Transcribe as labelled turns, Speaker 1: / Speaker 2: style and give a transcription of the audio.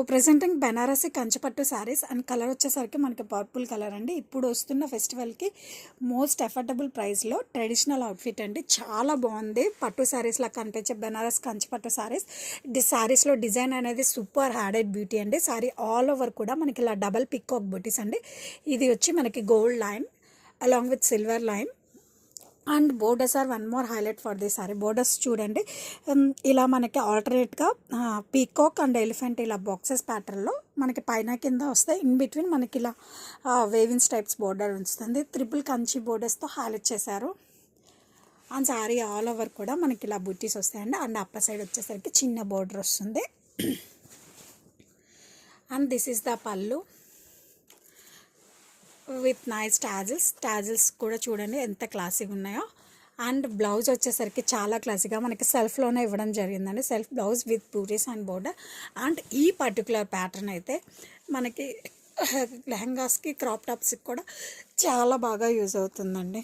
Speaker 1: Presenting Banarasi Kanchipattu saris and colour వచ్చేసరికి మనకి purple colour అండి. ఇప్పుడు వస్తున్న ఫెస్టివల్కి మోస్ట్ అఫోర్డబుల్ ప్రైస్లో ట్రెడిషనల్ అవుట్ఫిట్ అండి. చాలా బాగుంది. పట్టు శారీస్లా కనిపించే బెనారస్ కంచిపట్టు శారీస్. శారీస్లో డిజైన్ అనేది సూపర్ హ్యాడెడ్ బ్యూటీ అండి. శారీ ఆల్ ఓవర్ కూడా మనకి ఇలా డబల్ పికాక్ బూటీస్ అండి. ఇది వచ్చి మనకి gold line along with silver line and borders are one more highlight for this sari. Borders చూడండి, ఇలా మనకి ఆల్టర్నేట్గా పీకాక్ అండ్ ఎలిఫెంట్ ఇలా బాక్సెస్ ప్యాటర్న్లో మనకి పైన కింద వస్తాయి. ఇన్ బిట్వీన్ మనకి ఇలా వేవిన్స్ టైప్స్ బోర్డర్ ఉంచుతుంది. ట్రిపుల్ కంచి బోర్డర్స్తో హైలైట్ చేశారు. అండ్ సారీ ఆల్ ఓవర్ కూడా మనకి ఇలా బుట్టీస్ వస్తాయండి. అండ్ అప్పర్ సైడ్ వచ్చేసరికి చిన్న బోర్డర్ వస్తుంది. అండ్ దిస్ ఈస్ ద పళ్ళు విత్ నైస్ టాజిల్స్ కూడా చూడండి ఎంత క్లాసీగా ఉన్నాయో. అండ్ బ్లౌజ్ వచ్చేసరికి చాలా క్లాసీగా మనకి సెల్ఫ్లోనే ఇవ్వడం జరిగిందండి. Self blouse with booties and border. And ఈ పర్టికులర్ ప్యాటర్న్ అయితే మనకి లెహంగాస్కి క్రాప్ టాప్స్కి కూడా చాలా బాగా యూజ్ అవుతుందండి.